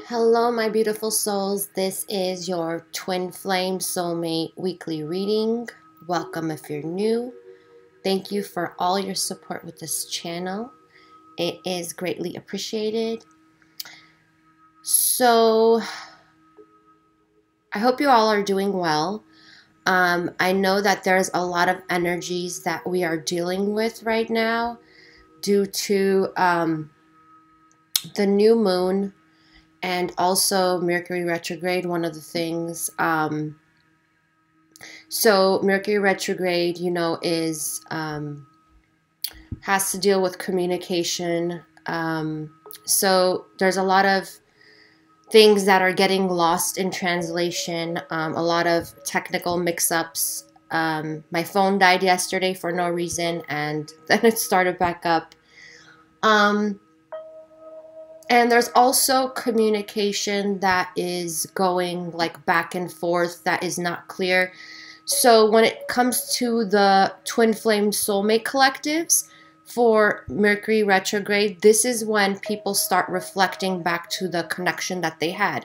Hello, my beautiful souls. This is your Twin Flame Soulmate weekly reading. Welcome if you're new. Thank you for all your support with this channel. It is greatly appreciated. So, I hope you all are doing well. I know that there's a lot of energies that we are dealing with right now due to the new moon and also Mercury retrograde. One of the things. So Mercury retrograde, is has to deal with communication. So there's a lot of things that are getting lost in translation. A lot of technical mix-ups. My phone died yesterday for no reason, and then it started back up. And there's also communication that is going like back and forth that is not clear. So when it comes to the Twin Flame Soulmate collectives for Mercury retrograde, this is when people start reflecting back to the connection that they had.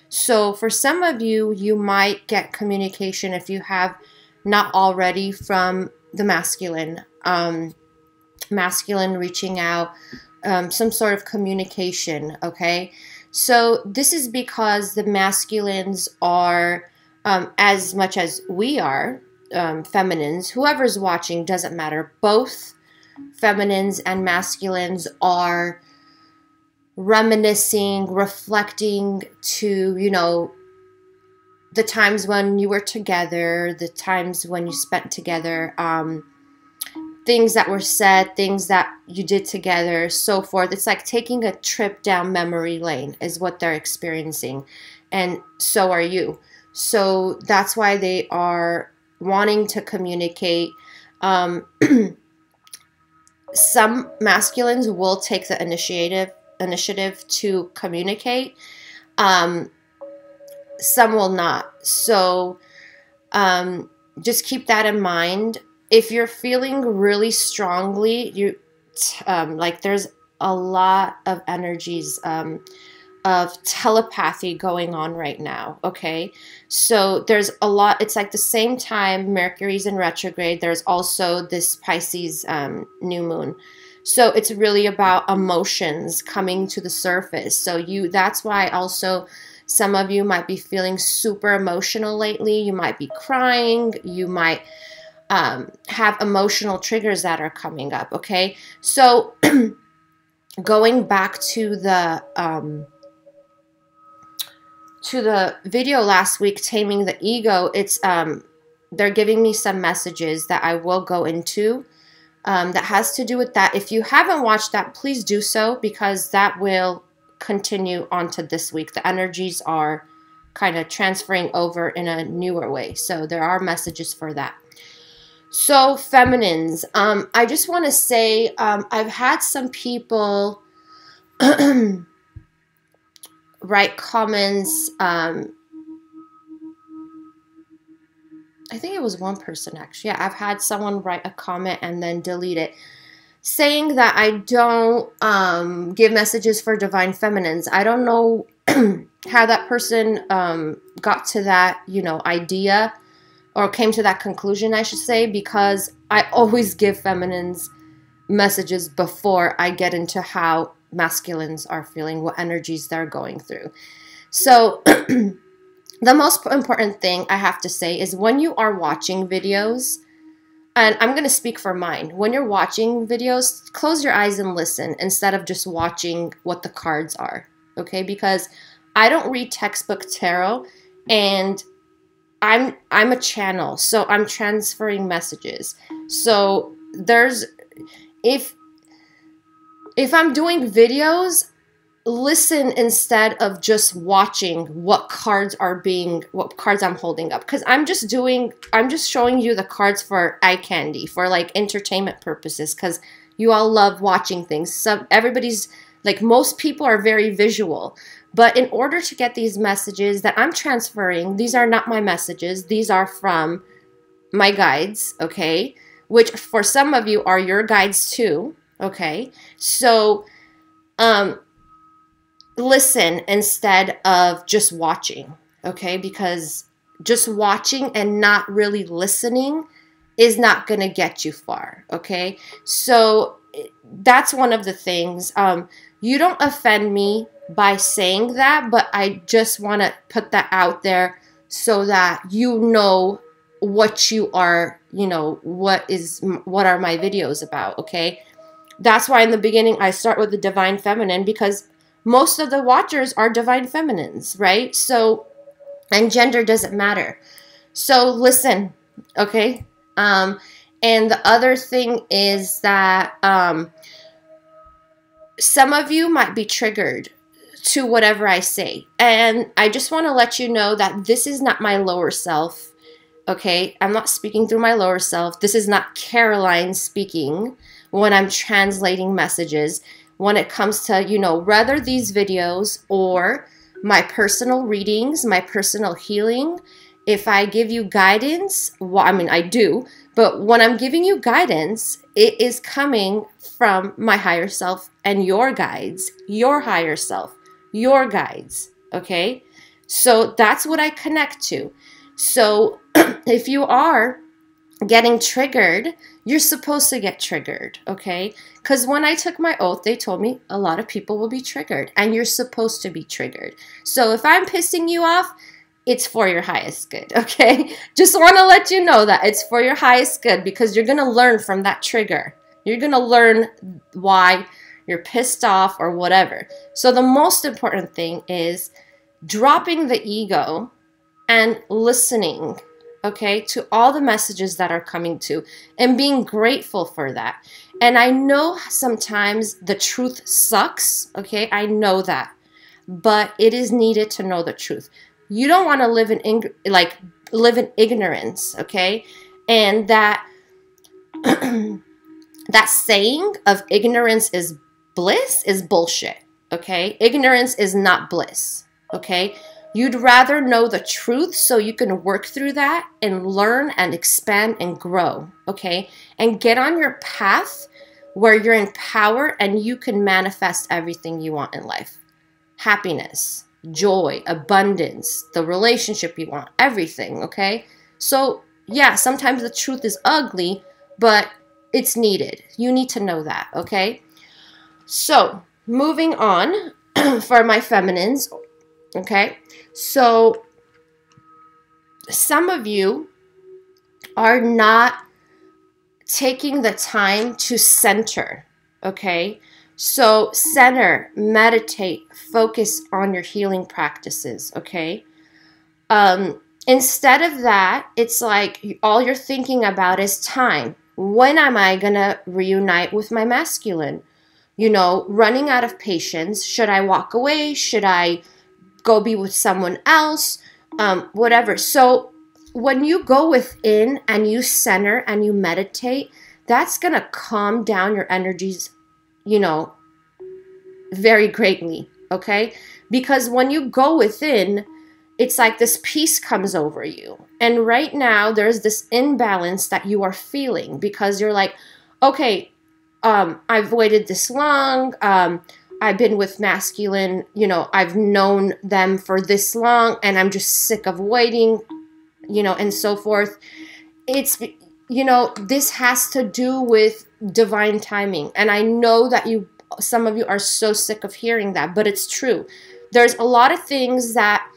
So for some of you, you might get communication if you have not already from the masculine. Masculine reaching out, some sort of communication, okay? So this is because the masculines are, as much as we are, feminines, whoever's watching, doesn't matter. Both feminines and masculines are reminiscing, reflecting to, the times when you were together, the times when you spent together, things that were said, things that you did together, so forth. It's like taking a trip down memory lane is what they're experiencing. And so are you. So that's why they are wanting to communicate. Some masculines will take the initiative to communicate. Some will not. So just keep that in mind. If you're feeling really strongly, like there's a lot of energies of telepathy going on right now, okay? So there's a lot, it's like the same time Mercury's in retrograde, there's also this Pisces new moon. So it's really about emotions coming to the surface. So that's why also some of you might be feeling super emotional lately. You might be crying, you might have emotional triggers that are coming up, okay? So going back to the video last week, Taming the Ego, it's they're giving me some messages that I will go into that has to do with that. If you haven't watched that, please do so, because that will continue on to this week. The energies are kind of transferring over in a newer way, so there are messages for that. So feminines, I just want to say I've had some people write comments. I think it was one person actually. Yeah, I've had someone write a comment and then delete it, saying that I don't give messages for divine feminines. I don't know how that person got to that, idea, or came to that conclusion, I should say, because I always give feminines messages before I get into how masculines are feeling, what energies they're going through. So the most important thing I have to say is when you are watching videos, and I'm going to speak for mine, when you're watching videos, close your eyes and listen instead of just watching what the cards are, okay? Because I don't read textbook tarot, and I'm a channel, so I'm transferring messages. So if I'm doing videos, listen instead of just watching what cards I'm holding up, because I'm just showing you the cards for eye candy, for like entertainment purposes, because you all love watching things. Everybody's like, most people are very visual. But in order to get these messages that I'm transferring, these are not my messages. These are from my guides, okay? Which for some of you are your guides too, okay? So listen instead of just watching, okay? Because just watching and not really listening is not going to get you far, okay? So that's one of the things. You don't offend me by saying that, but I just want to put that out there so that you know what you are, you know, what are my videos about, okay? That's why in the beginning I start with the divine feminine, because most of the watchers are divine feminines, right? So, and gender doesn't matter. So listen, okay? And the other thing is that some of you might be triggered to whatever I say. And I just want to let you know that this is not my lower self, okay? I'm not speaking through my lower self. This is not Caroline speaking when I'm translating messages. When it comes to, you know, whether these videos or my personal readings, my personal healing, if I give you guidance, well, I mean, I do, but when I'm giving you guidance, it is coming from my higher self and your guides, your higher self, your guides, okay? So that's what I connect to. So if you are getting triggered, you're supposed to get triggered, okay? Because when I took my oath, they told me a lot of people will be triggered, and you're supposed to be triggered. So if I'm pissing you off, it's for your highest good, okay? Just want to let you know that it's for your highest good, because you're going to learn from that trigger. You're going to learn why you're pissed off or whatever. So the most important thing is dropping the ego and listening, okay, to all the messages that are coming to, and being grateful for that. And I know sometimes the truth sucks, okay? I know that. But it is needed to know the truth. You don't want to live in ignorance, okay? And that that saying of ignorance is bliss is bullshit, okay? Ignorance is not bliss, okay? You'd rather know the truth so you can work through that and learn and expand and grow, okay? And get on your path where you're in power and you can manifest everything you want in life. Happiness, joy, abundance, the relationship you want, everything, okay? So, yeah, sometimes the truth is ugly, but it's needed. You need to know that, okay? So, moving on for my feminines, okay? So, some of you are not taking the time to center, okay? So, center, meditate, focus on your healing practices, okay? Instead of that, it's like all you're thinking about is time. When am I going to reunite with my masculine? You know, running out of patience. Should I walk away? Should I go be with someone else? Whatever. So when you go within and you center and you meditate, that's going to calm down your energies, you know, very greatly, okay? Because when you go within, it's like this peace comes over you. And right now, there's this imbalance that you are feeling because you're like, okay, I've waited this long. I've been with masculine, you know, I've known them for this long, and I'm just sick of waiting, you know, and so forth. It's, you know, this has to do with divine timing. And I know that some of you are so sick of hearing that, but it's true. There's a lot of things that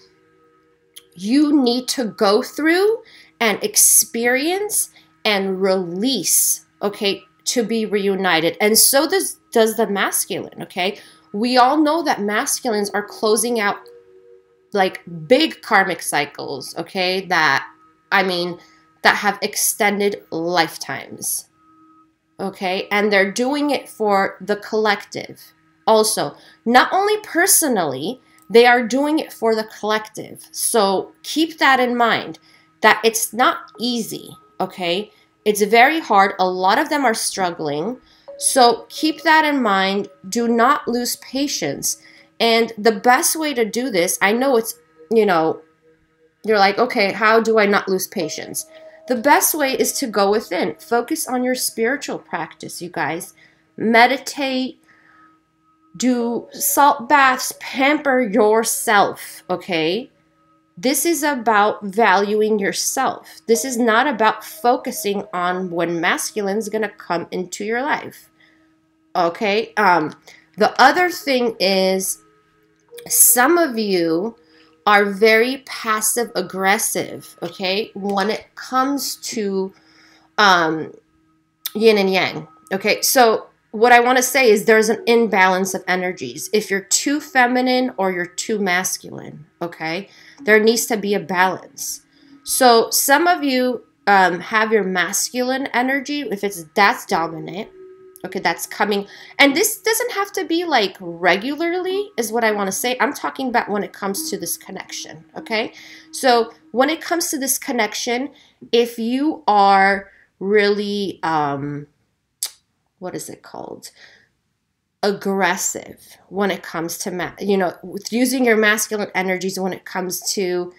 you need to go through and experience and release, okay, to be reunited. And so does the masculine, okay? We all know that masculines are closing out like big karmic cycles, okay? That, I mean, that have extended lifetimes, okay? And they're doing it for the collective also. Not only personally, they are doing it for the collective. So keep that in mind, that it's not easy, okay? It's very hard. A lot of them are struggling. So keep that in mind. Do not lose patience. And the best way to do this, I know it's, you know, you're like, okay, how do I not lose patience? The best way is to go within. Focus on your spiritual practice, you guys. Meditate. do salt baths, pamper yourself, okay? This is about valuing yourself. This is not about focusing on when masculine is going to come into your life, okay? The other thing is, some of you are very passive aggressive, okay, when it comes to yin and yang, okay? So what I want to say is there's an imbalance of energies. If you're too feminine or you're too masculine, okay, there needs to be a balance. So some of you have your masculine energy, if that's dominant, okay, that's coming. And this doesn't have to be like regularly is what I want to say. I'm talking about when it comes to this connection, okay? So when it comes to this connection, if you are really, what is it called? Aggressive when it comes to, with using your masculine energies when it comes to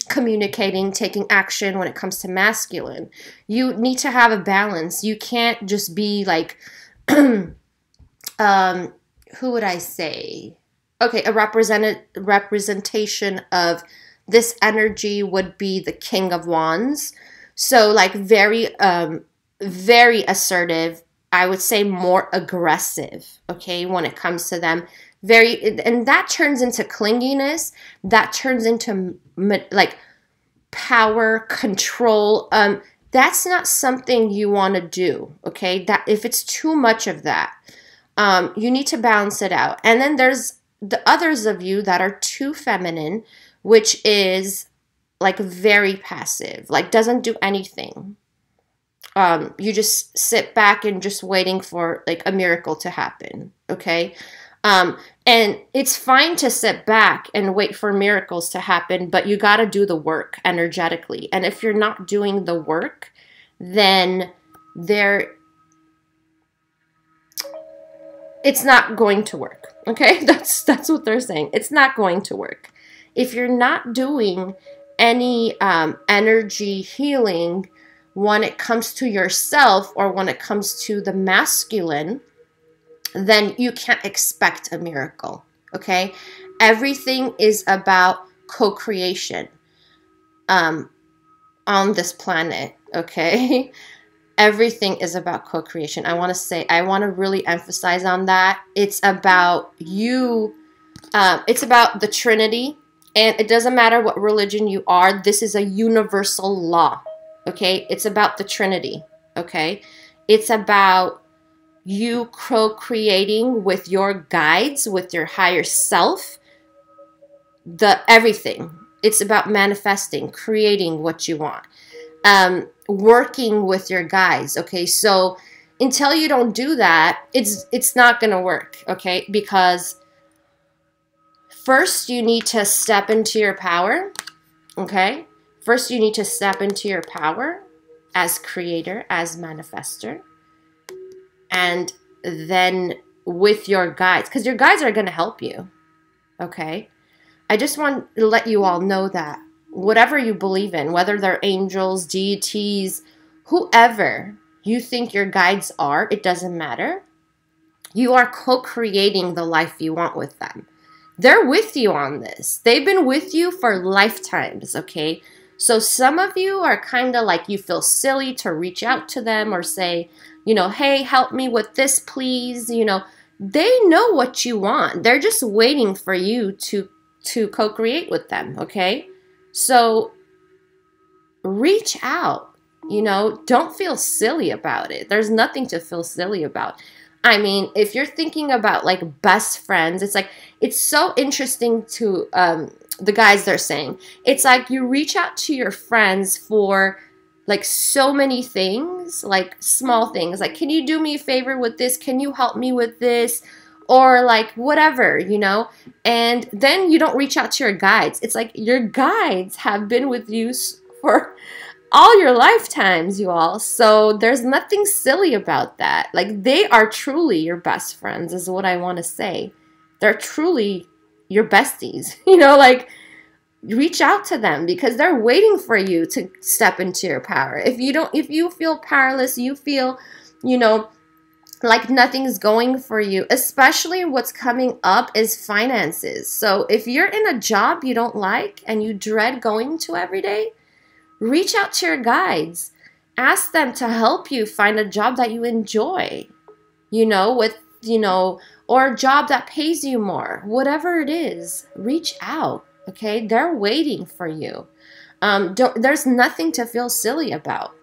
communicating, taking action when it comes to masculine. You need to have a balance. You can't just be like, who would I say? Okay, a representation of this energy would be the King of Wands. So like very assertive. I would say more aggressive, okay, when it comes to them. And that turns into clinginess. That turns into like power, control. That's not something you want to do, okay? That if it's too much of that, you need to balance it out. And then there's the others of you that are too feminine, which is like very passive, like doesn't do anything. You just sit back and just waiting for like a miracle to happen, okay? And it's fine to sit back and wait for miracles to happen, but you got to do the work energetically. And if you're not doing the work, then it's not going to work, okay? That's what they're saying. It's not going to work. If you're not doing any energy healing when it comes to yourself or when it comes to the masculine, then you can't expect a miracle, okay? Everything is about co-creation on this planet, okay? Everything is about co-creation. I want to really emphasize on that. It's about you. It's about the Trinity, and it doesn't matter what religion you are. This is a universal law, okay? It's about the Trinity, okay? It's about you co-creating with your guides, with your higher self, everything. It's about manifesting, creating what you want, working with your guides, okay? So until you don't do that, it's not going to work, okay? Because first you need to step into your power, okay? First you need to step into your power as creator, as manifester. And then with your guides, because your guides are going to help you, okay? I just want to let you all know that whatever you believe in, whether they're angels, deities, whoever you think your guides are, it doesn't matter. You are co-creating the life you want with them. They're with you on this. They've been with you for lifetimes, okay? So some of you are kind of like, you feel silly to reach out to them or say, hey, help me with this, please. They know what you want. They're just waiting for you to co-create with them, okay? So reach out, don't feel silly about it. There's nothing to feel silly about. I mean, if you're thinking about like best friends, it's like, it's so interesting to the guys they're saying. It's like you reach out to your friends for like so many things, like small things, like, can you do me a favor with this? Can you help me with this? Or like whatever, and then you don't reach out to your guides. It's like your guides have been with you for all your lifetimes, you all. So there's nothing silly about that. Like, they are truly your best friends is what I want to say. They're truly your besties, like, reach out to them because they're waiting for you to step into your power. If you feel powerless, you feel, like nothing's going for you. Especially what's coming up is finances. So if you're in a job you don't like and you dread going to every day, reach out to your guides. Ask them to help you find a job that you enjoy, or a job that pays you more. Whatever it is, reach out, okay? They're waiting for you. There's nothing to feel silly about.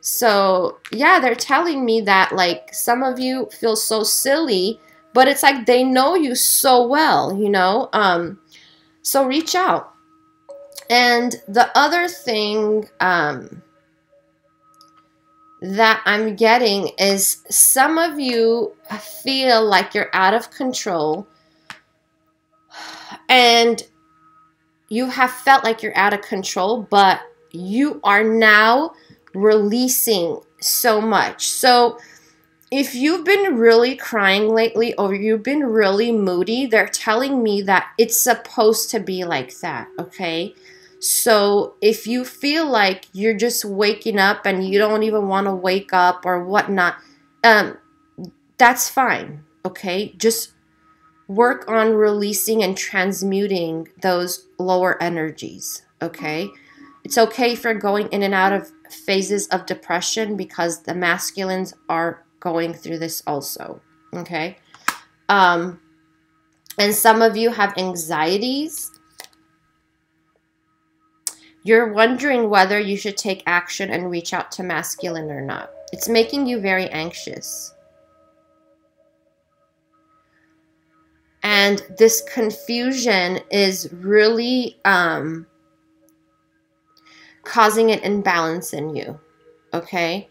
So, yeah, they're telling me that, like, some of you feel so silly, but it's like they know you so well, so reach out. And the other thing that I'm getting is some of you feel like you're out of control, and you have felt like you're out of control, but you are now releasing so much. So if you've been really crying lately or you've been really moody, they're telling me that it's supposed to be like that, okay? So if you feel like you're just waking up and you don't even want to wake up or whatnot, that's fine, okay? Just work on releasing and transmuting those lower energies, okay? It's okay if you're going in and out of phases of depression, because the masculines are going through this also, okay? And some of you have anxieties. You're wondering whether you should take action and reach out to masculine or not. It's making you very anxious. And this confusion is really causing an imbalance in you, okay?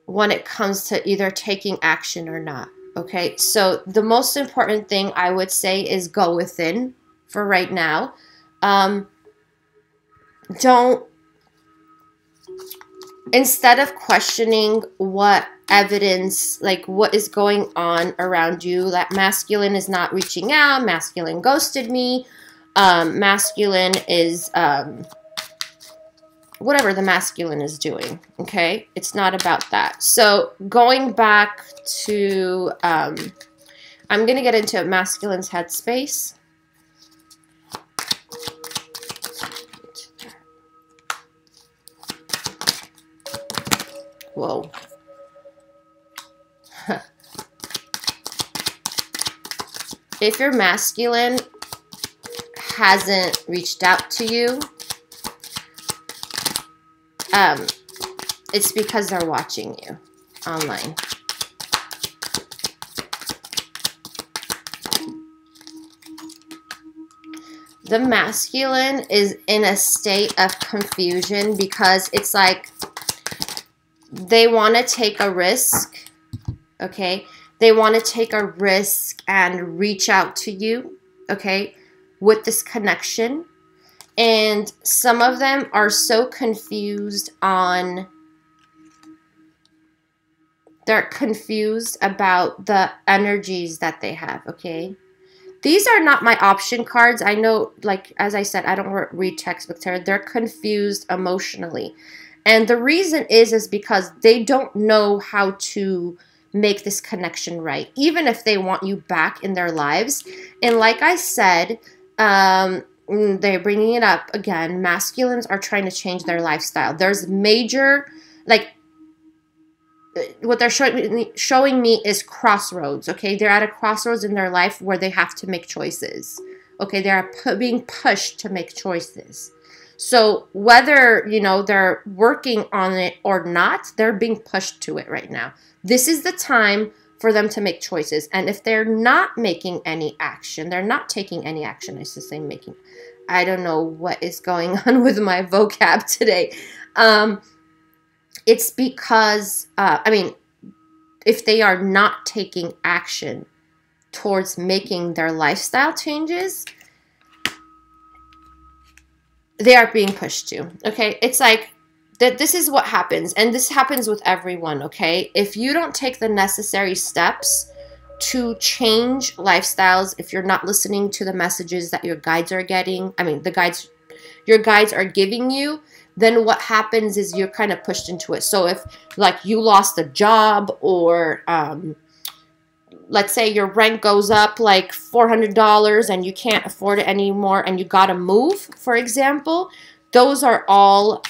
When it comes to either taking action or not, okay? So the most important thing I would say is go within for right now. Instead of questioning what evidence, like what is going on around you, that masculine is not reaching out, masculine ghosted me, masculine is, whatever the masculine is doing, okay? It's not about that. So going back to, I'm going to get into masculine's headspace. Whoa. If your masculine hasn't reached out to you, it's because they're watching you online. The masculine is in a state of confusion because it's like they want to take a risk, okay? They want to take a risk and reach out to you, okay, with this connection. And some of them are so confused they're confused about the energies that they have, okay? These are not my option cards. I know, like, as I said, I don't read textbook tarot. They're confused emotionally. And the reason is because they don't know how to make this connection right, even if they want you back in their lives. And like I said, they're bringing it up again. Masculines are trying to change their lifestyle. There's major, like, what they're showing me is crossroads, okay? They're at a crossroads in their life where they have to make choices, okay? They're being pushed to make choices. So whether, they're working on it or not, they're being pushed to it right now. This is the time for them to make choices. And if they're not making any action, they're not taking any action, I should say making. I don't know what is going on with my vocab today. It's because, if they are not taking action towards making their lifestyle changes, they are being pushed to, okay? It's like that. This is what happens, and this happens with everyone, okay? If you don't take the necessary steps to change lifestyles, if you're not listening to the messages that your guides are getting, your guides are giving you, then what happens is you're kind of pushed into it. So if like you lost a job, or let's say your rent goes up like $400 and you can't afford it anymore and you gotta move, for example, those are all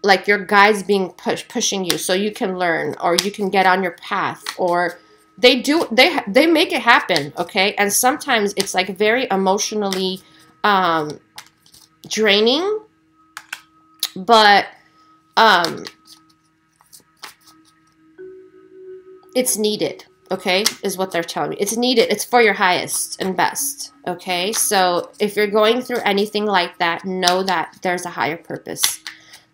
like your guides being pushing you so you can learn, or you can get on your path, or they make it happen, okay? And sometimes it's like very emotionally draining, but it's needed, okay, is what they're telling me. It's needed. It's for your highest and best, okay? So if you're going through anything like that, know that there's a higher purpose.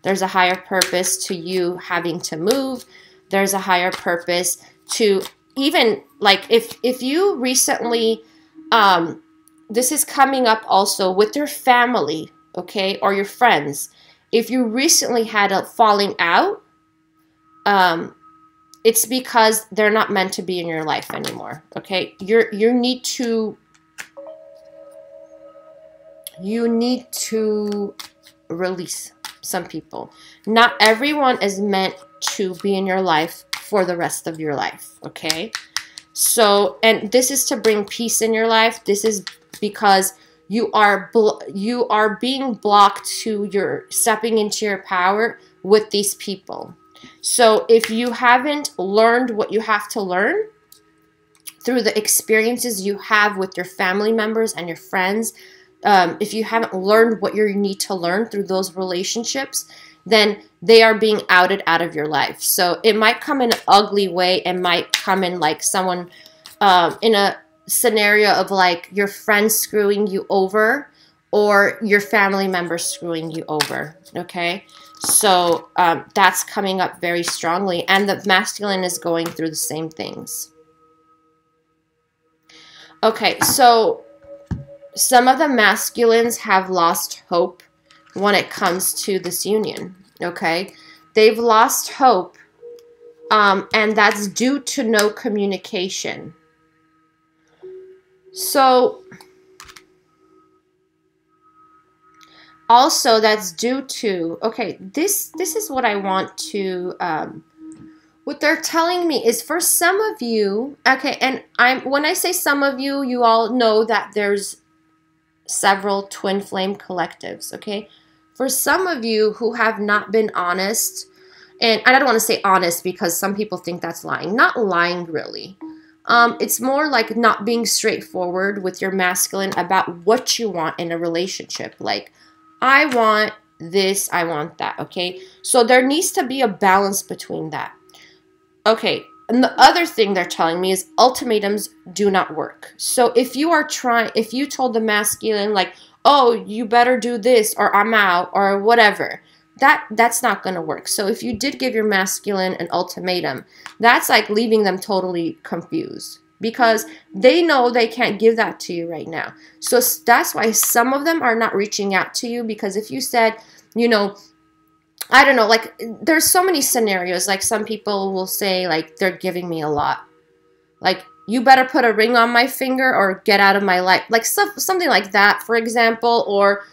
There's a higher purpose to you having to move. There's a higher purpose to even, like, if you recently, this is coming up also with your family, okay, or your friends. If you recently had a falling out, it's because they're not meant to be in your life anymore, okay? You need to release some people. Not everyone is meant to be in your life for the rest of your life, okay? So, and this is to bring peace in your life. This is because you are being blocked to your stepping into your power with these people. So if you haven't learned what you have to learn through the experiences you have with your family members and your friends, if you haven't learned what you need to learn through those relationships, then they are being outed out of your life. So it might come in an ugly way. It might come in like someone in a scenario of like your friends screwing you over, or your family members screwing you over, okay? So that's coming up very strongly. And the masculine is going through the same things. Okay, so some of the masculines have lost hope when it comes to this union, okay? They've lost hope, and that's due to no communication. So, also that's due to, okay, this is what I want to, what they're telling me is for some of you, okay, and when I say some of you, you all know that there's several twin flame collectives, okay? For some of you who have not been honest, and I don't want to say honest because some people think that's lying. Not lying, really. It's more like not being straightforward with your masculine about what you want in a relationship. Like, I want this, I want that, okay? So there needs to be a balance between that. Okay, and the other thing they're telling me is ultimatums do not work. So if you told the masculine, like, oh, you better do this, or I'm out, or whatever, that's not going to work. So if you did give your masculine an ultimatum, that's like leaving them totally confused, because they know they can't give that to you right now. So that's why some of them are not reaching out to you, because if you said, you know, I don't know, like, there's so many scenarios. Like, some people will say, like, they're giving me a lot. Like, you better put a ring on my finger or get out of my life. Like, something like that, for example. Or,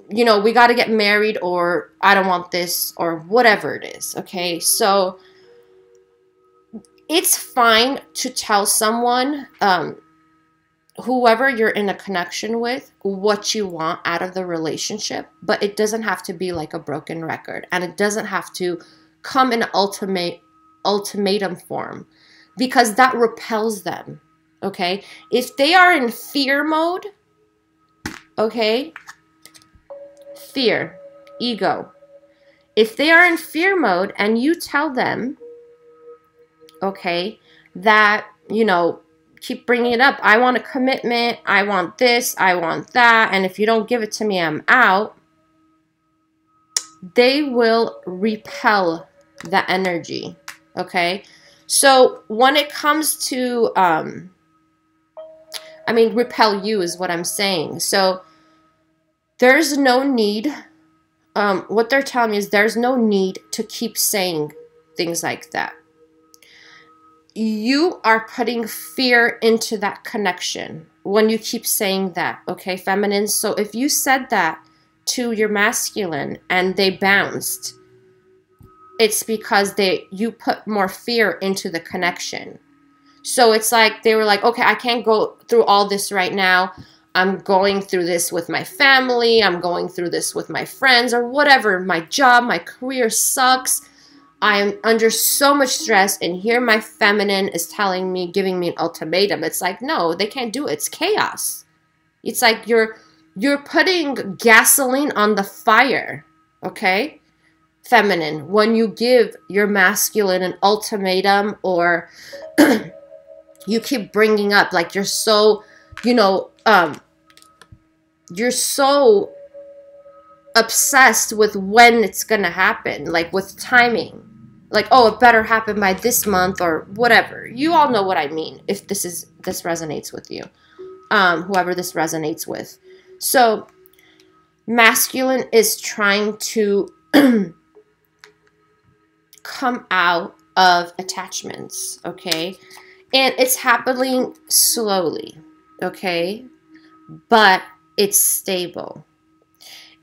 you know, we got to get married, or I don't want this, or whatever it is, okay? So it's fine to tell someone, whoever you're in a connection with, what you want out of the relationship, but it doesn't have to be like a broken record, and it doesn't have to come in ultimatum form, because that repels them, okay? If they are in fear mode, okay, fear, ego. If they are in fear mode and you tell them, okay, that, you know, keep bringing it up, I want a commitment, I want this, I want that, and if you don't give it to me, I'm out, they will repel the energy, okay? So when it comes to, I mean, repel you is what I'm saying. So there's no need, what they're telling me is there's no need to keep saying things like that. you are putting fear into that connection when you keep saying that, okay, feminine? So if you said that to your masculine and they bounced, it's because you put more fear into the connection. So it's like they were like, okay, I can't go through all this right now. I'm going through this with my family. I'm going through this with my friends or whatever. My job, my career sucks. I'm under so much stress, and here my feminine is telling me, giving me an ultimatum. It's like, no, they can't do it. It's chaos. It's like you're putting gasoline on the fire, okay? Feminine, when you give your masculine an ultimatum, or you keep bringing up, like, you're so, you're so obsessed with when it's gonna happen, like with timing, like, oh, it better happen by this month or whatever. You all know what I mean, if this resonates with you, whoever this resonates with. So masculine is trying to come out of attachments, okay? And it's happening slowly, okay? But it's stable.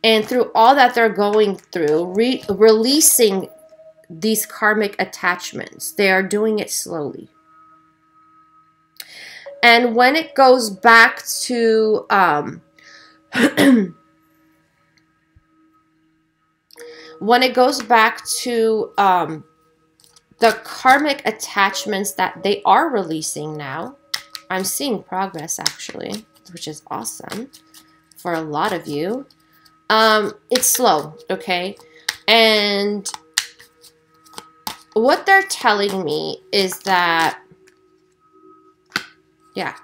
And through all that they're going through, releasing these karmic attachments, they are doing it slowly. And when it goes back to when it goes back to the karmic attachments that they are releasing now, I'm seeing progress, actually, which is awesome for a lot of you. It's slow, okay? And what they're telling me is that, yeah,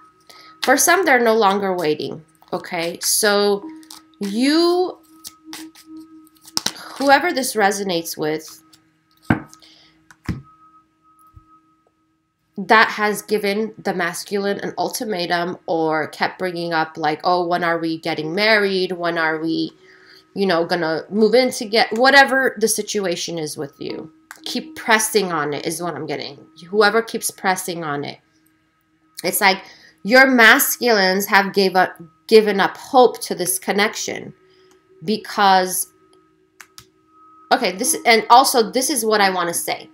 for some, they're no longer waiting, okay? So whoever this resonates with, that has given the masculine an ultimatum, or kept bringing up, like, oh, when are we getting married? When are we, gonna move in to get, whatever the situation is with you. Keep pressing on it is what I'm getting. Whoever keeps pressing on it. It's like your masculines have given up hope to this connection, because, okay, this is what I want to say.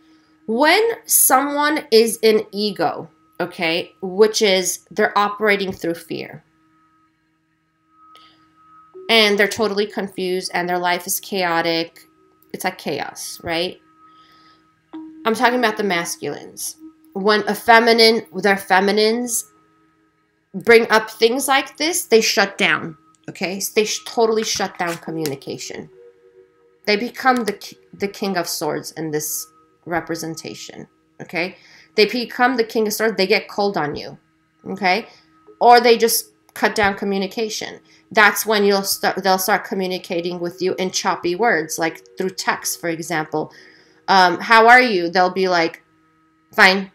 When someone is in ego, okay, which is they're operating through fear, and they're totally confused, and their life is chaotic. It's like chaos, right? I'm talking about the masculines. When their feminines bring up things like this, they shut down, okay? They totally shut down communication. They become the king of swords in this representation, okay? They become the king of swords. They get cold on you, okay? Or they just cut down communication. That's when they'll start communicating with you in choppy words, like through text, for example. How are you? They'll be like, fine,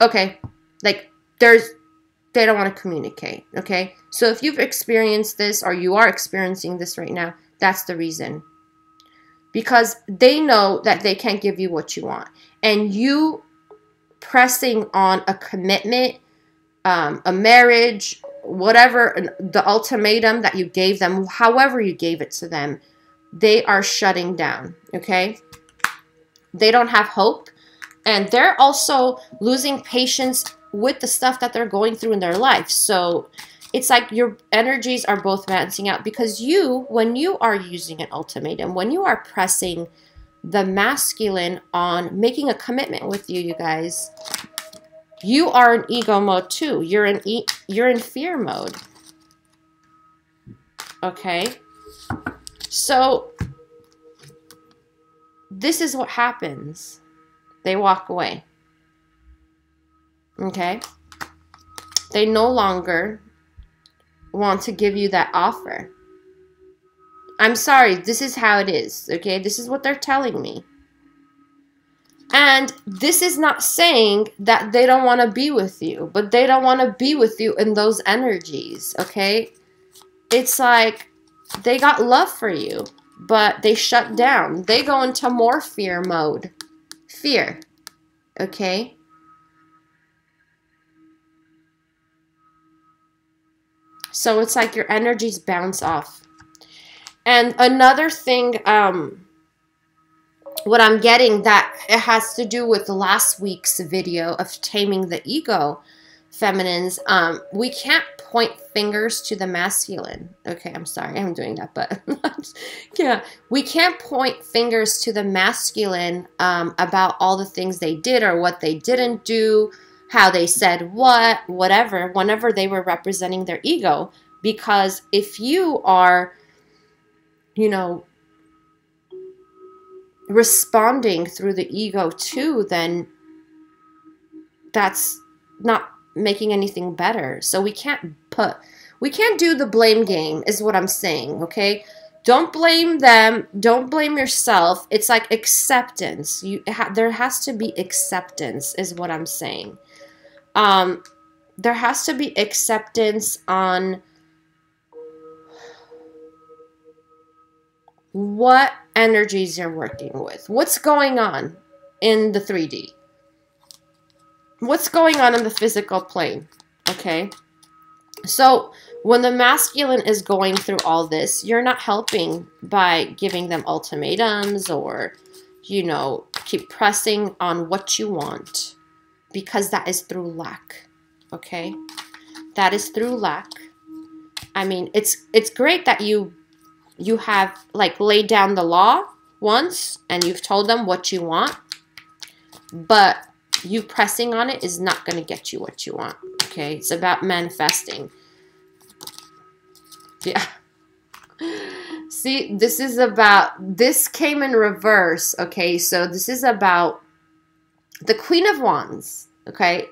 okay. Like, they don't want to communicate, okay? So if you've experienced this, or you are experiencing this right now, that's the reason. Because they know that they can't give you what you want. And you pressing on a commitment, a marriage, whatever, the ultimatum that you gave them, however you gave it to them, they are shutting down, okay? They don't have hope. And they're also losing patience with the stuff that they're going through in their life. So it's like your energies are both balancing out, because when you are using an ultimatum, when you are pressing the masculine on making a commitment with you guys, you are in ego mode too. You're in fear mode. Okay? So this is what happens. They walk away. Okay? They no longer want to give you that offer. I'm sorry, this is how it is, okay? This is what they're telling me. And this is not saying that they don't want to be with you, but they don't want to be with you in those energies, okay? It's like they got love for you, but they shut down. They go into more fear mode. Fear, okay? So it's like your energies bounce off. And another thing, what I'm getting that it has to do with last week's video of taming the ego, feminines. We can't point fingers to the masculine. Okay, I'm sorry, I'm doing that, but yeah, we can't point fingers to the masculine about all the things they did or what they didn't do, how they said what, whatever, whenever they were representing their ego. Because if you are, you know, responding through the ego too, then that's not making anything better. So we can't do the blame game is what I'm saying, okay? Don't blame them, don't blame yourself. It's like acceptance. There has to be acceptance is what I'm saying. There has to be acceptance on what energies you're working with. What's going on in the 3D? What's going on in the physical plane? Okay? So when the masculine is going through all this, you're not helping by giving them ultimatums or, you know, keep pressing on what you want, because that is through lack. Okay? That is through lack. I mean, it's great that you have like laid down the law once and you've told them what you want, but you pressing on it is not going to get you what you want. Okay, it's about manifesting. Yeah. See, this came in reverse. Okay, so this is about the Queen of Wands. Okay,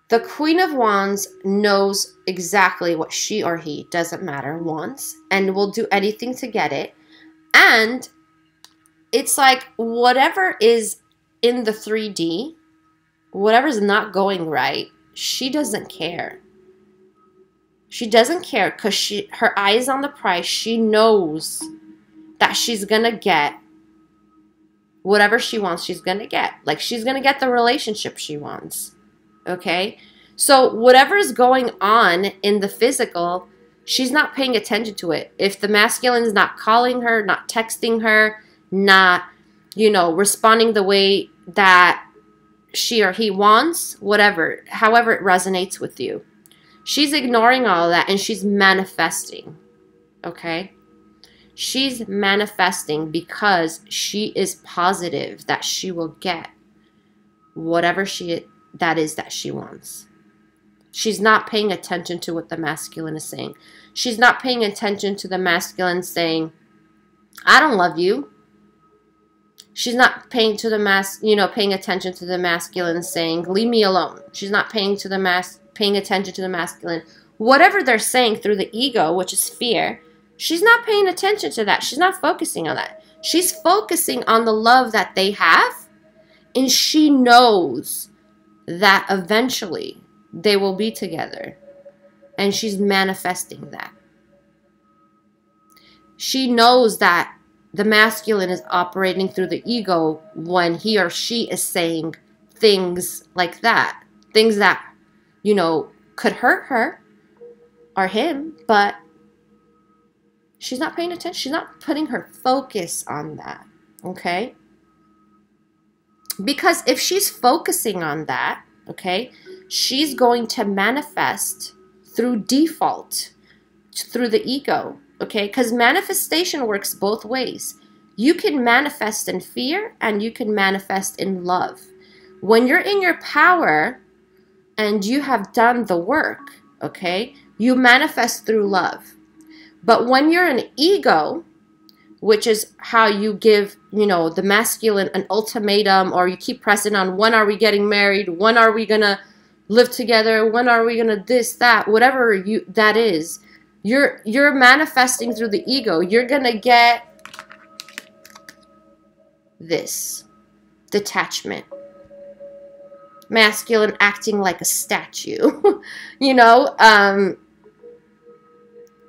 the Queen of Wands knows exactly what she or he, doesn't matter, wants, and will do anything to get it. And it's like whatever is in the 3D, whatever's not going right, she doesn't care. She doesn't care because her eye is on the prize. She knows that she's going to get whatever she wants, she's going to get. Like, she's going to get the relationship she wants. Okay? So whatever is going on in the physical, she's not paying attention to it. If the masculine is not calling her, not texting her, not, you know, responding the way that she or he wants, whatever, however it resonates with you, she's ignoring all of that and she's manifesting. Okay? She's manifesting because she is positive that she will get whatever that is that she wants. She's not paying attention to what the masculine is saying. She's not paying attention to the masculine saying, I don't love you. She's not paying to the paying attention to the masculine saying, leave me alone. She's not paying attention to the masculine. Whatever they're saying through the ego, which is fear, she's not paying attention to that. She's not focusing on that. She's focusing on the love that they have, and she knows that eventually they will be together, and she's manifesting that. She knows that the masculine is operating through the ego when he or she is saying things like that, things that, you know, could hurt her or him, but she's not paying attention. She's not putting her focus on that, okay? Because if she's focusing on that, okay, she's going to manifest through default, through the ego, okay? Because manifestation works both ways. You can manifest in fear and you can manifest in love. When you're in your power and you have done the work, okay, you manifest through love. But when you're an ego, which is how you give, you know, the masculine an ultimatum, or you keep pressing on, when are we getting married? When are we going to live together? When are we going to this, that, whatever that is, you're manifesting through the ego. You're going to get this detachment. Masculine acting like a statue, you know,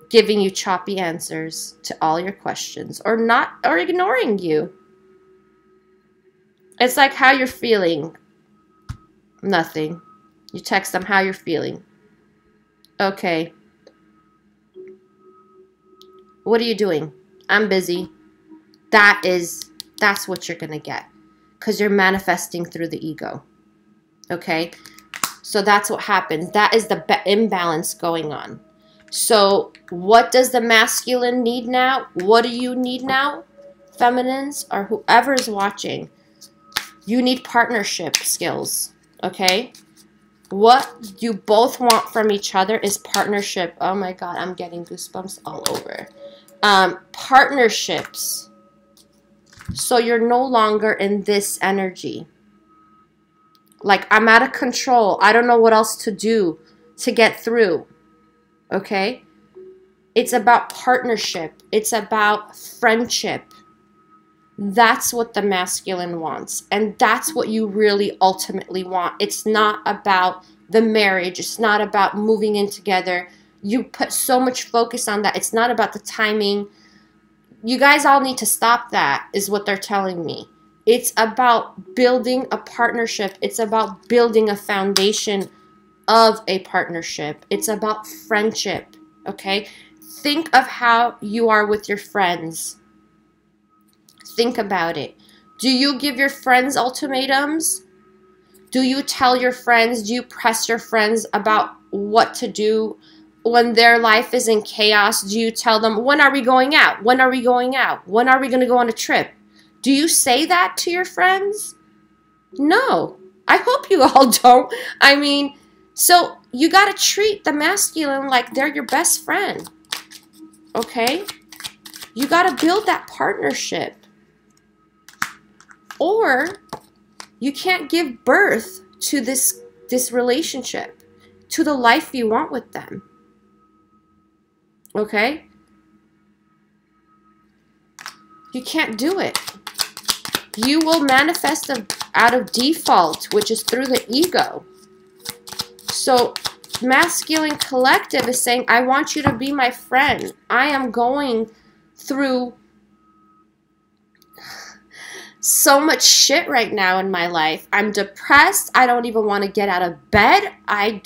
giving you choppy answers to all your questions, or ignoring you. It's like, how you're feeling. Nothing. You text them how you're feeling. Okay. What are you doing? I'm busy. That's what you're going to get, because you're manifesting through the ego. Okay? So that's what happens. That is the imbalance going on. So what does the masculine need now? What do you need now, feminines, or whoever is watching? You need partnership skills, okay? What you both want from each other is partnership. Oh my God, I'm getting goosebumps all over. Partnerships. So you're no longer in this energy. Like, I'm out of control. I don't know what else to do to get through. Okay? It's about partnership. It's about friendship. That's what the masculine wants. And that's what you really ultimately want. It's not about the marriage. It's not about moving in together. You put so much focus on that. It's not about the timing. You guys all need to stop that, is what they're telling me. It's about building a partnership. It's about building a foundation of a partnership. It's about friendship, okay? Think of how you are with your friends. Think about it. Do you give your friends ultimatums? Do you tell your friends, do you press your friends about what to do when their life is in chaos? Do you tell them, when are we going out? When are we going out? When are we going to go on a trip? Do you say that to your friends? No. I hope you all don't. I mean, so you got to treat the masculine like they're your best friend. Okay? You got to build that partnership. Or you can't give birth to this relationship, to the life you want with them. Okay? You can't do it. You will manifest out of default, which is through the ego. So masculine collective is saying, I want you to be my friend. I am going through so much shit right now in my life. I'm depressed. I don't even want to get out of bed. I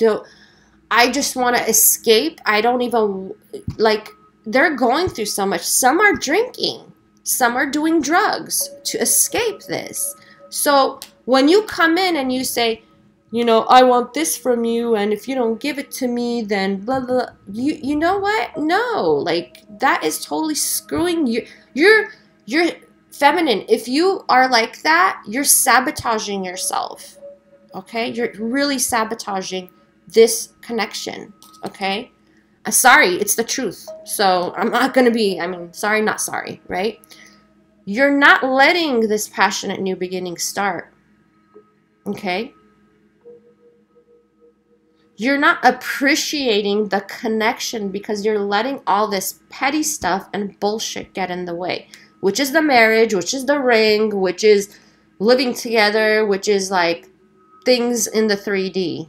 just want to escape. I don't even, like, they're going through so much. Some are drinking. Some are doing drugs to escape this. So when you come in and you say, you know, I want this from you, and if you don't give it to me, then blah, blah, you know what? No, like, that is totally screwing you. You're feminine. If you are like that, you're sabotaging yourself. Okay? You're really sabotaging this connection. Okay? Sorry, it's the truth. So I'm not going to be, sorry, not sorry, right? You're not letting this passionate new beginning start. Okay? You're not appreciating the connection because you're letting all this petty stuff and bullshit get in the way, which is the marriage, which is the ring, which is living together, which is like things in the 3D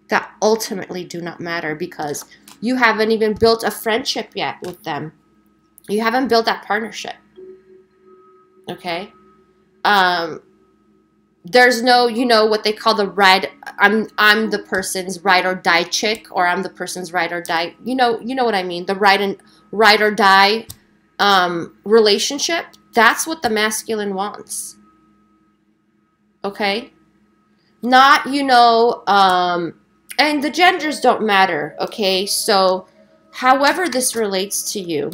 that ultimately do not matter because you haven't even built a friendship yet with them. You haven't built that partnership. Okay? There's no, you know, what they call the ride. I'm the person's ride or die chick, or I'm the person's ride or die. You know what I mean? The ride or die relationship. That's what the masculine wants. Okay? Not, you know, and the genders don't matter. Okay? So, however this relates to you,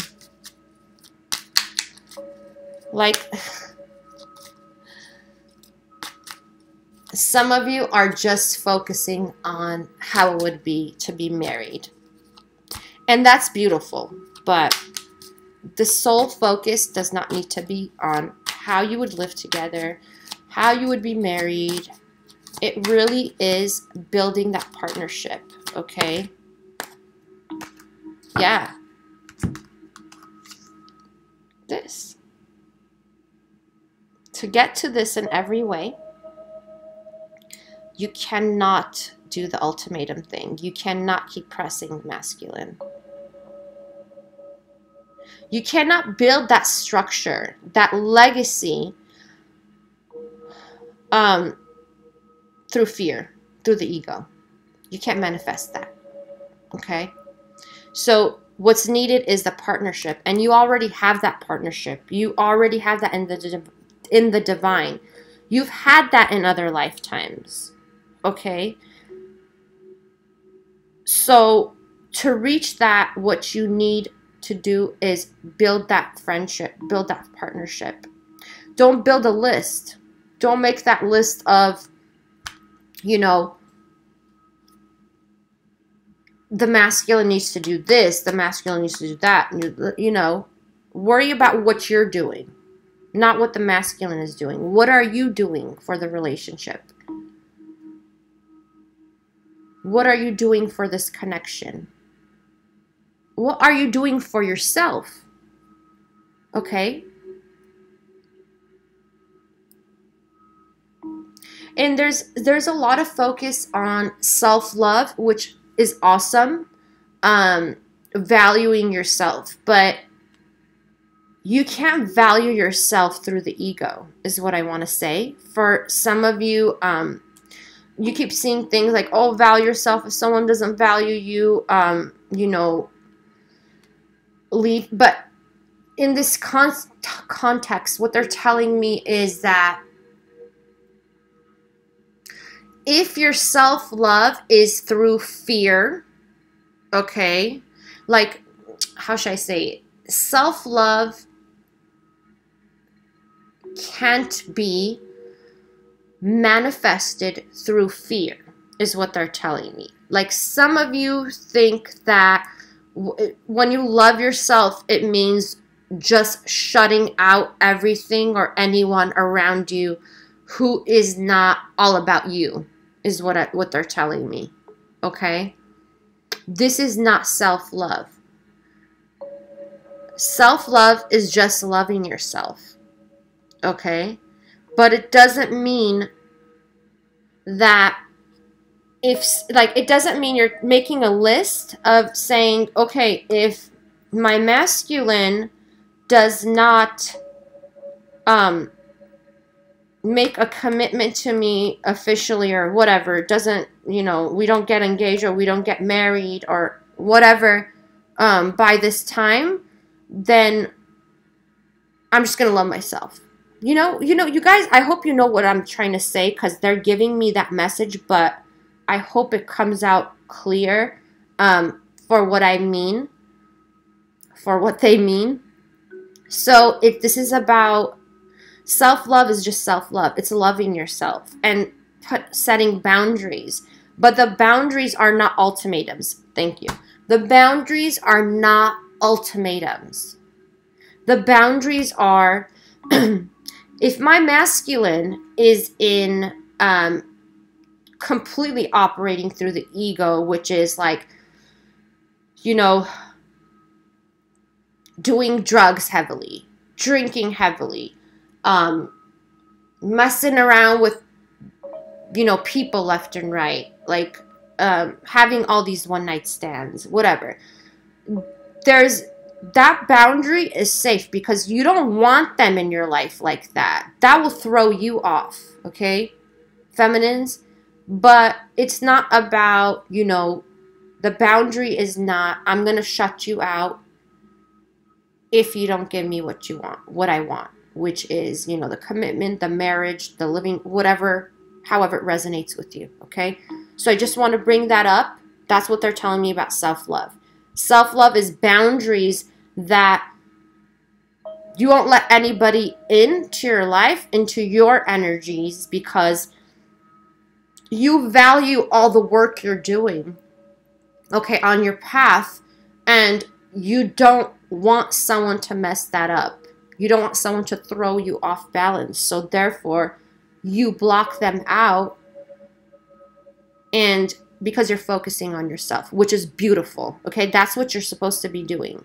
like, some of you are just focusing on how it would be to be married. And that's beautiful. But the sole focus does not need to be on how you would live together, how you would be married. It really is building that partnership, okay? Yeah. This. To get to this in every way, you cannot do the ultimatum thing. You cannot keep pressing masculine. You cannot build that structure, that legacy, through fear, through the ego. You can't manifest that. Okay? So What's needed is the partnership, and you already have that partnership. You already have that in the divine. You've had that in other lifetimes, okay? So to reach that, what you need to do is build that friendship, build that partnership. Don't build a list. Don't make that list of, you know, the masculine needs to do this, the masculine needs to do that. You know, worry about what you're doing, not what the masculine is doing. What are you doing for the relationship? What are you doing for this connection? What are you doing for yourself? Okay? And there's a lot of focus on self-love, which is awesome. Valuing yourself, but you can't value yourself through the ego, is what I want to say. For some of you, you keep seeing things like, oh, value yourself. If someone doesn't value you, you know, leave. But in this context, what they're telling me is that if your self-love is through fear, okay, like, how should I say it? Self-love can't be manifested through fear, is what they're telling me. Like, some of you think that when you love yourself, it means just shutting out everything or anyone around you who is not all about you, is what they're telling me. Okay? This is not self-love. Self-love is just loving yourself. Okay? But it doesn't mean that it doesn't mean you're making a list of saying, okay, if my masculine does not make a commitment to me officially or whatever, doesn't, you know, we don't get engaged or we don't get married or whatever by this time, then I'm just gonna love myself. You know, you guys, I hope you know what I'm trying to say, because they're giving me that message, but I hope it comes out clear for what I mean, for what they mean. So if this is about self-love, is just self-love. It's loving yourself and setting boundaries. But the boundaries are not ultimatums. Thank you. The boundaries are not ultimatums. The boundaries are, if my masculine is in completely operating through the ego, which is like, you know, doing drugs heavily, drinking heavily, messing around with, you know, people left and right, like having all these one-night stands, whatever. There's that boundary is safe because you don't want them in your life like that. That will throw you off, okay, feminines? But it's not about, you know, the boundary is not, I'm going to shut you out if you don't give me what you want, what I want, which is, you know, the commitment, the marriage, the living, whatever, however it resonates with you, okay? So I just want to bring that up. That's what they're telling me about self-love. Self-love is boundaries that you won't let anybody into your life, into your energies, because you value all the work you're doing, okay, on your path, and you don't want someone to mess that up. You don't want someone to throw you off balance. So therefore, you block them out, and because you're focusing on yourself, which is beautiful, okay? That's what you're supposed to be doing,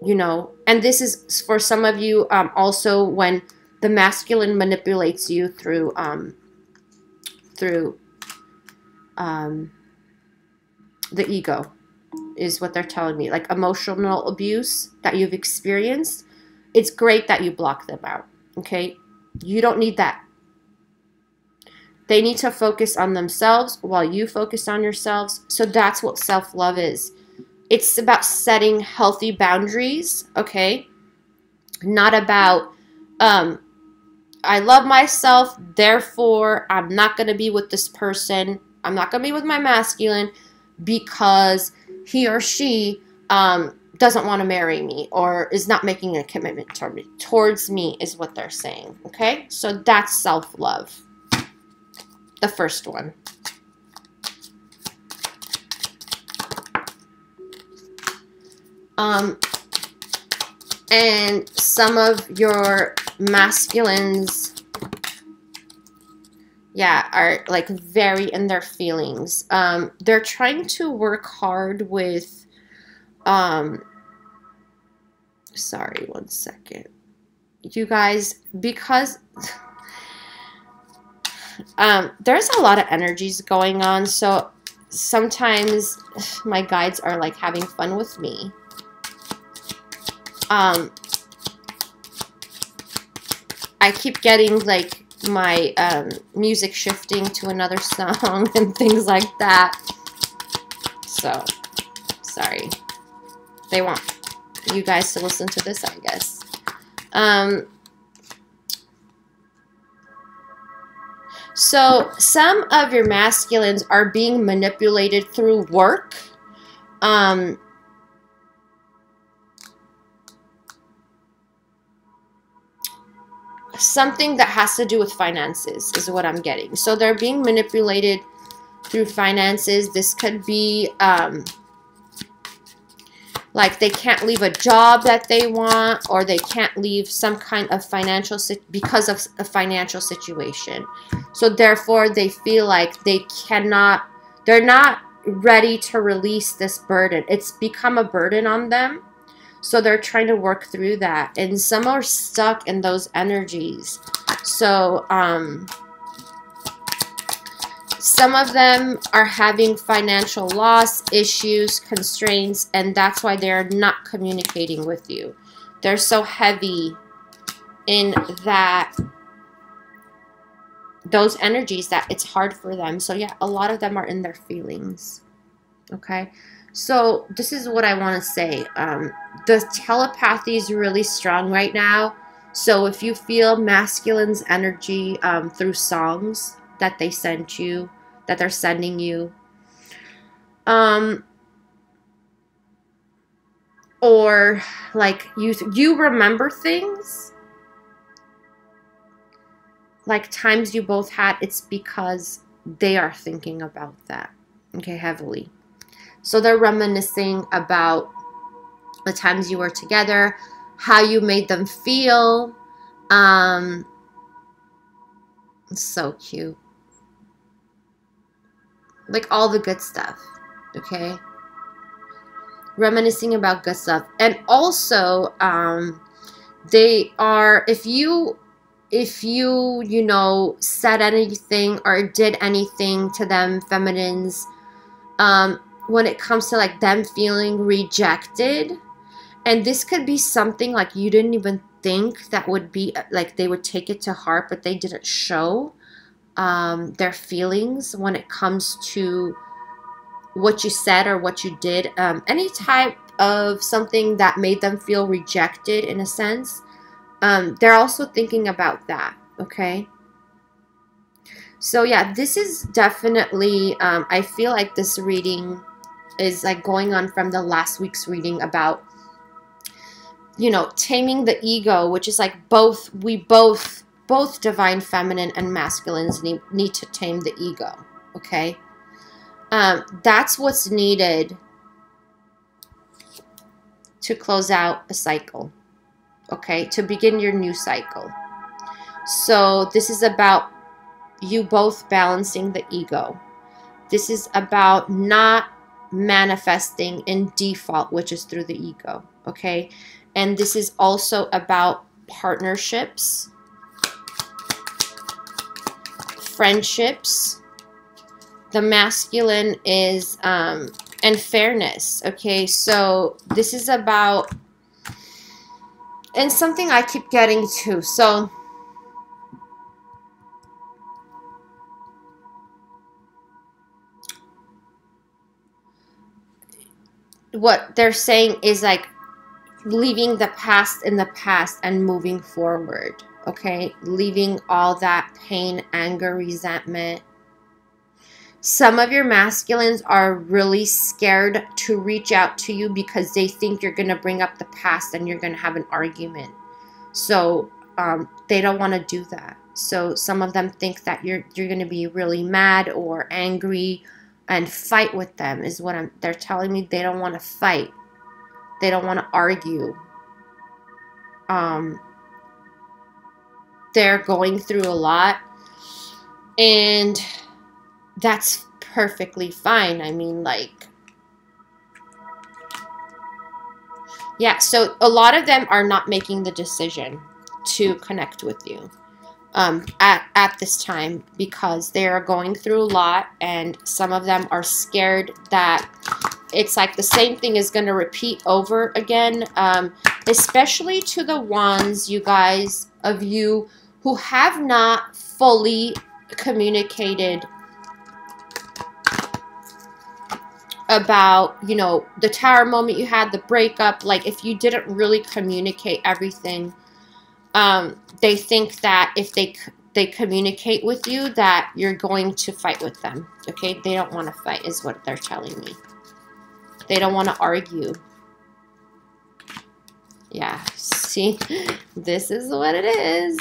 you know? And this is for some of you also when the masculine manipulates you through the ego, is what they're telling me, like emotional abuse that you've experienced. It's great that you block them out, okay? You don't need that. They need to focus on themselves while you focus on yourselves. So that's what self-love is. It's about setting healthy boundaries, okay? Not about, I love myself, therefore I'm not going to be with this person. I'm not going to be with my masculine because he or she doesn't want to marry me or is not making a commitment towards me is what they're saying, okay? So that's self-love, the first one. And some of your masculines, yeah, are like very in their feelings. They're trying to work hard with, sorry, one second. You guys, because there's a lot of energies going on, so sometimes my guides are like having fun with me. I keep getting like my music shifting to another song and things like that. So, sorry. They want you guys to listen to this, I guess. So, some of your masculines are being manipulated through work. Something that has to do with finances is what I'm getting. So they're being manipulated through finances. This could be like they can't leave a job that they want, or they can't leave some kind of financial because of a financial situation. So therefore they feel like they're not ready to release this burden. It's become a burden on them. So they're trying to work through that. And some are stuck in those energies. So some of them are having financial loss, issues, constraints, and that's why they're not communicating with you. They're so heavy in those energies that it's hard for them. So yeah, a lot of them are in their feelings. Okay? So this is what I want to say. The telepathy is really strong right now. So if you feel masculine's energy through songs that they sent you, that they're sending you, or like you remember things, like times you both had, it's because they are thinking about that, okay, heavily. So they're reminiscing about the times you were together, how you made them feel. It's so cute. Like all the good stuff, okay? Reminiscing about good stuff. And also, they are, if you said anything or did anything to them, feminines, when it comes to like them feeling rejected, and this could be something like you didn't even think that would be like they would take it to heart, but they didn't show their feelings when it comes to what you said or what you did, any type of something that made them feel rejected in a sense. They're also thinking about that, okay? So yeah, this is definitely, I feel like this reading is like going on from the last week's reading about, taming the ego, which is like both divine feminine and masculines need to tame the ego, okay? That's what's needed to close out a cycle, okay? To begin your new cycle. So this is about you both balancing the ego. This is about not manifesting in default, which is through the ego, okay? And this is also about partnerships, friendships. The masculine is, and fairness, okay? So this is about, and something I keep getting to. So what they're saying is like leaving the past in the past and moving forward. Okay, leaving all that pain, anger, resentment. Some of your masculines are really scared to reach out to you because they think you're going to bring up the past and you're going to have an argument. So they don't want to do that. So some of them think that you're going to be really mad or angry and fight with them is what they're telling me. They don't want to fight. They don't want to argue. They're going through a lot, and that's perfectly fine. I mean, like, yeah, so a lot of them are not making the decision to connect with you at this time because they are going through a lot, and some of them are scared that it's like the same thing is going to repeat over again, especially to the ones, you guys, of you who have not fully communicated about, you know, the tower moment you had, the breakup. Like, if you didn't really communicate everything, they think that if they communicate with you that you're going to fight with them. Okay, they don't want to fight is what they're telling me. They don't want to argue. Yeah, see, this is what it is.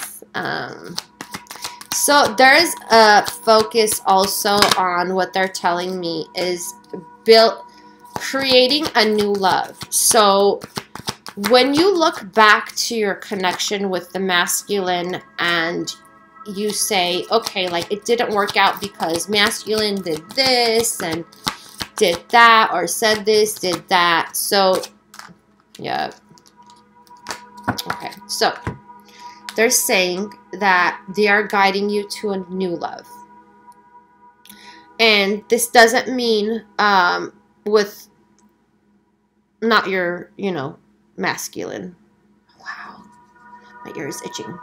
So there's a focus also on what they're telling me is creating a new love. So when you look back to your connection with the masculine and you say, okay, like it didn't work out because masculine did this and did that, or said this, did that. So, yeah. Okay, so they're saying that they are guiding you to a new love. And this doesn't mean with not your, you know, masculine. Wow, my ear is itching.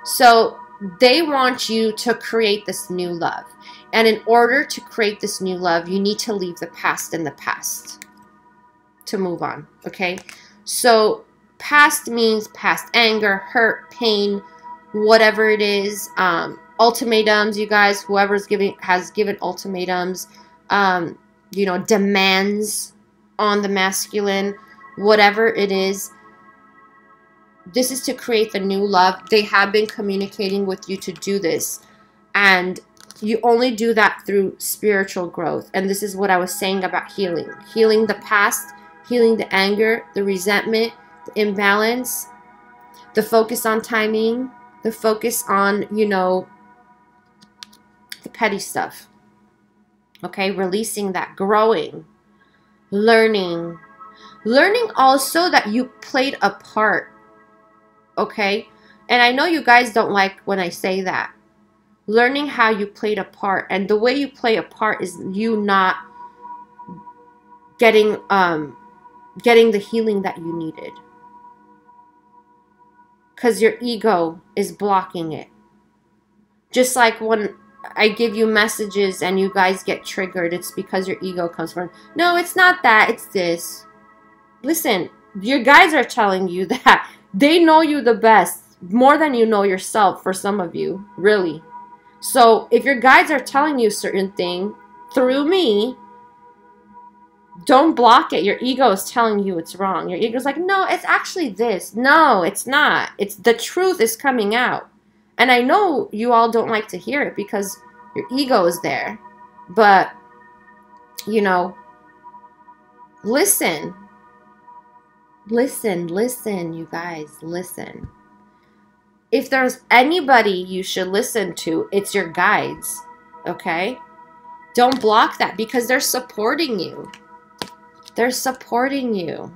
So they want you to create this new love. And in order to create this new love, you need to leave the past in the past to move on, okay? So past means past anger, hurt, pain, whatever it is. Ultimatums, you guys, whoever's has given ultimatums, you know, demands on the masculine, whatever it is. This is to create the new love. They have been communicating with you to do this. And you only do that through spiritual growth. And this is what I was saying about healing. Healing the past, healing the anger, the resentment, the imbalance, the focus on timing, the focus on, you know, the petty stuff. Okay, releasing that, growing, learning. Learning also that you played a part. Okay? And I know you guys don't like when I say that. Learning how you played a part. And the way you play a part is you not getting the healing that you needed. Because your ego is blocking it. Just like when I give you messages and you guys get triggered, it's because your ego comes from, no, it's not that, it's this. Listen, your guides are telling you that they know you the best, more than you know yourself for some of you, really. So if your guides are telling you a certain thing through me, don't block it. Your ego is telling you it's wrong. Your ego's like, no, it's actually this. No, it's not. It's the truth is coming out. And I know you all don't like to hear it because your ego is there. But, you know, listen. Listen, listen, you guys, listen. If there's anybody you should listen to, it's your guides, okay? Don't block that because they're supporting you. They're supporting you.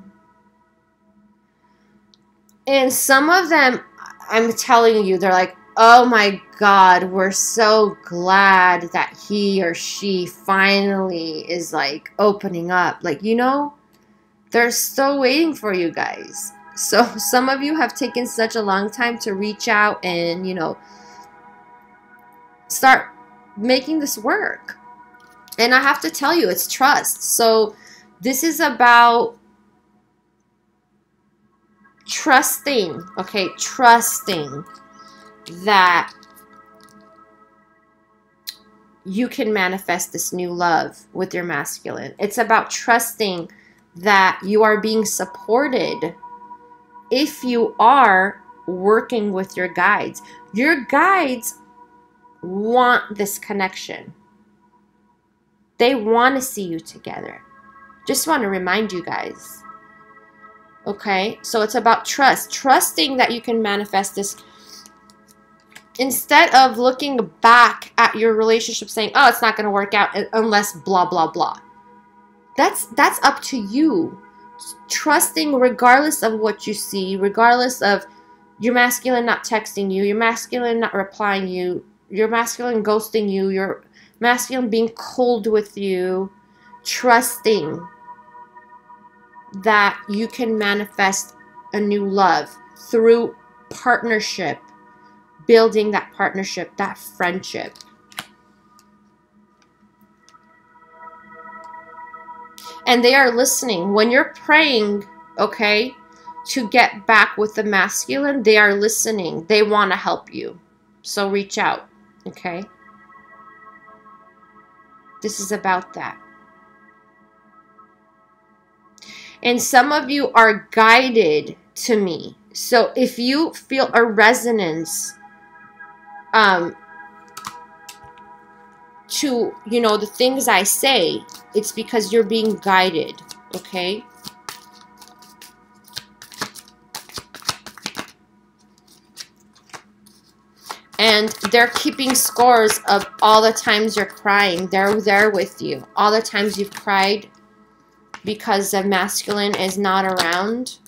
And some of them, I'm telling you, they're like, oh my God, we're so glad that he or she finally is like opening up. Like, you know, they're still waiting for you guys. So some of you have taken such a long time to reach out and, you know, start making this work. And I have to tell you, it's trust. So This is about trusting, okay? Trusting that you can manifest this new love with your masculine. It's about trusting that you are being supported if you are working with your guides. Your guides want this connection. They want to see you together. Just want to remind you guys. Okay? So it's about trust. Trusting that you can manifest this. Instead of looking back at your relationship saying, oh, it's not going to work out unless blah, blah, blah. That's up to you. Trusting regardless of what you see, regardless of your masculine not texting you, your masculine not replying you, your masculine ghosting you, your masculine being cold with you, trusting that you can manifest a new love through partnership, building that partnership, that friendship. And they are listening. When you're praying, okay, to get back with the masculine, they are listening. They want to help you. So reach out, okay? This is about that. And some of you are guided to me. So if you feel a resonance to, you know, the things I say, it's because you're being guided, okay? And they're keeping scores of all the times you're crying. They're there with you. All the times you've cried because the masculine is not around.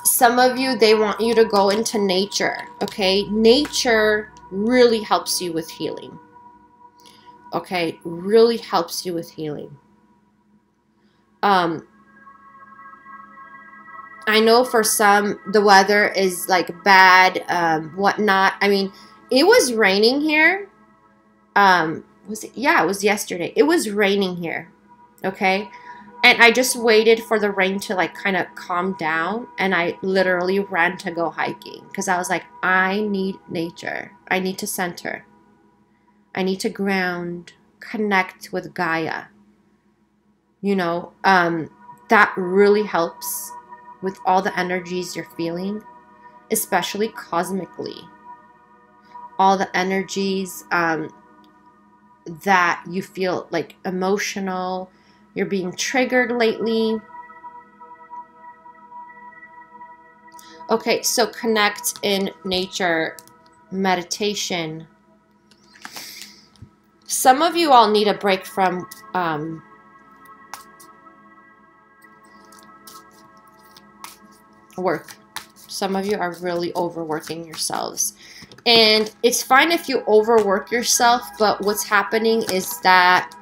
Some of you, they want you to go into nature, okay? Nature really helps you with healing. Okay, really helps you with healing. I know for some, the weather is like bad, whatnot. I mean, it was raining here. Was it? Yeah, it was yesterday. It was raining here, okay? And I just waited for the rain to like kind of calm down, and I literally ran to go hiking because I was like, I need nature. I need to center. I need to ground, connect with Gaia. You know, that really helps with all the energies you're feeling, especially cosmically. All the energies that you feel like emotional, you're being triggered lately. Okay, so connect in nature, meditation. Some of you all need a break from work. Some of you are really overworking yourselves. And it's fine if you overwork yourself, but what's happening is that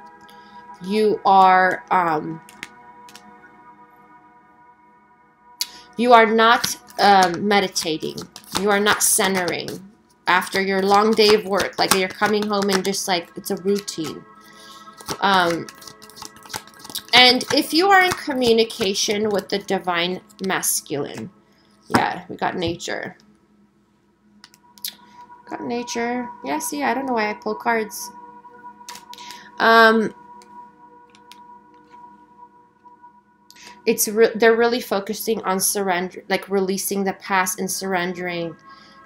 you are not meditating. You are not centering after your long day of work. Like you're coming home and just like it's a routine. And if you are in communication with the divine masculine, yeah, we got nature. Got nature. Yeah, see, I don't know why I pull cards. They're really focusing on surrender, like releasing the past and surrendering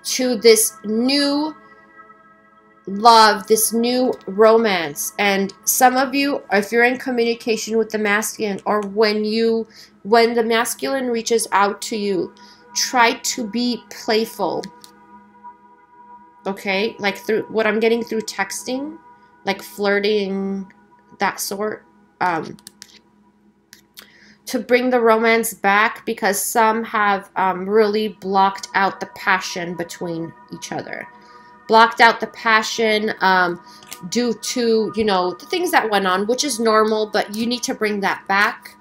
to this new love, this new romance. And some of you, if you're in communication with the masculine, or when the masculine reaches out to you, try to be playful. Okay, like through what I'm getting through texting, like flirting, that sort, to bring the romance back, because some have really blocked out the passion between each other. Blocked out the passion due to, you know, the things that went on, which is normal, but you need to bring that back,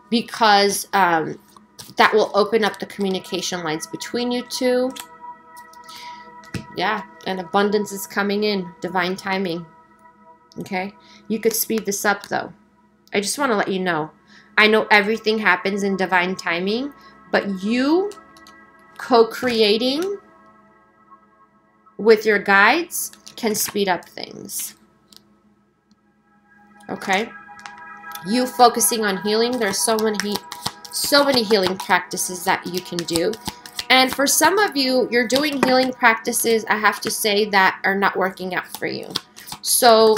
because that will open up the communication lines between you two. Yeah, and abundance is coming in. Divine timing. Okay? You could speed this up though. I just want to let you know. I know everything happens in divine timing, but you co-creating with your guides can speed up things. Okay? You focusing on healing, there's so many healing practices that you can do. And for some of you, you're doing healing practices, I have to say, that are not working out for you. So,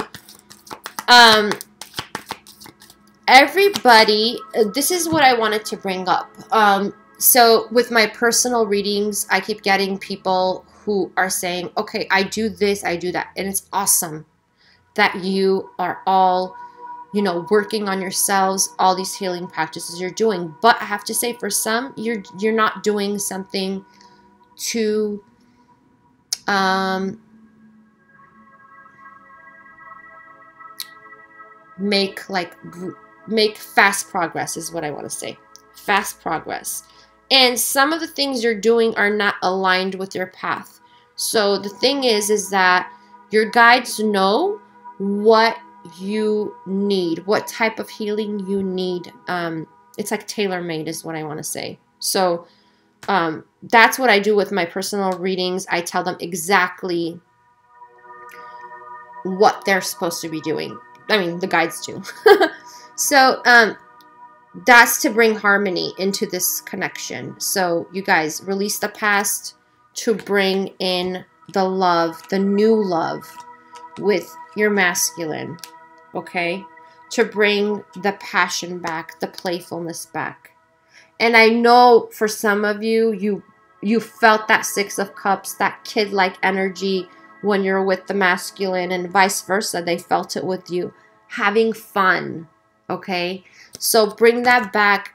everybody, this is what I wanted to bring up. So with my personal readings, I keep getting people who are saying, okay, I do this, I do that. And it's awesome that you are all, you know, working on yourselves, all these healing practices you're doing. But I have to say, for some, you're not doing something to make fast progress, is what I want to say. Fast progress. And some of the things you're doing are not aligned with your path. So the thing is that your guides know what you need, what type of healing you need. It's like tailor-made is what I want to say. So that's what I do with my personal readings. I tell them exactly what they're supposed to be doing. I mean, the guides do. So that's to bring harmony into this connection. So you guys, release the past to bring in the love, the new love with your masculine, okay? To bring the passion back, the playfulness back. And I know for some of you, you felt that Six of Cups, that kid-like energy when you're with the masculine, and vice versa. They felt it with you. Having fun, okay? So bring that back.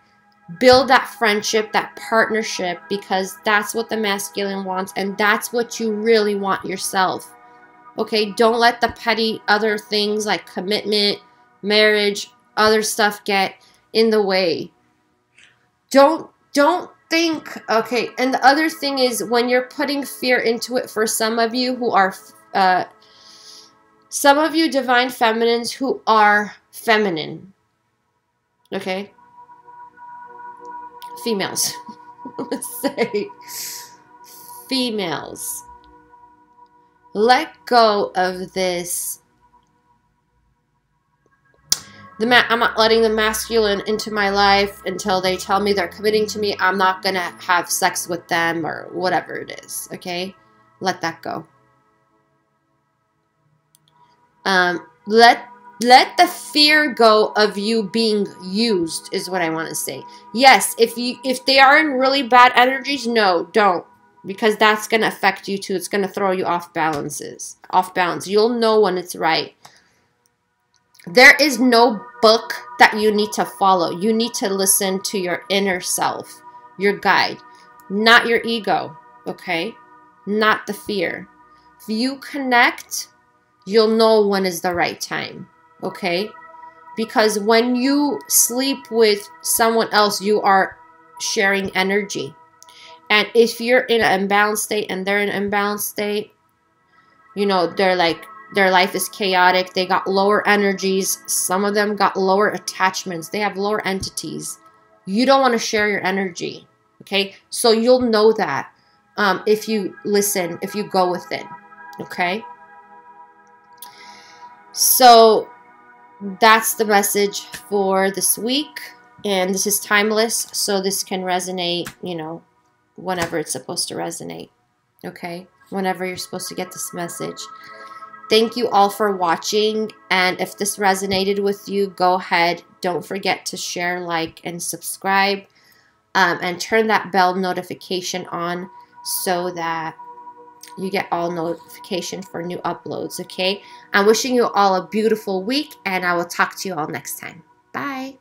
Build that friendship, that partnership, because that's what the masculine wants, and that's what you really want yourself. Okay? Don't let the petty other things like commitment, marriage, other stuff get in the way. Don't think, okay, and the other thing is, when you're putting fear into it, for some of you who are, some of you divine feminines who are feminine, okay, females, let's say, females, let go of this. I'm not letting the masculine into my life until they tell me they're committing to me. I'm not going to have sex with them or whatever it is, okay? Let that go. Let the fear go of you being used, is what I want to say. Yes, if they are in really bad energies, no, don't. Because that's going to affect you too. It's going to throw you off balance. You'll know when it's right. There is no book that you need to follow. You need to listen to your inner self, your guide, not your ego, okay? Not the fear. If you connect, you'll know when is the right time, okay? Because when you sleep with someone else, you are sharing energy. And if you're in an imbalanced state and they're in an imbalanced state, you know, they're like, their life is chaotic. They got lower energies. Some of them got lower attachments. They have lower entities. You don't want to share your energy, okay? So you'll know that if you listen, if you go within, okay? So that's the message for this week. And this is timeless, so this can resonate, you know, whenever it's supposed to resonate, okay? Whenever you're supposed to get this message. Thank you all for watching, and if this resonated with you, go ahead. Don't forget to share, like, and subscribe, and turn that bell notification on so that you get all notification for new uploads, okay? I'm wishing you all a beautiful week, and I will talk to you all next time. Bye.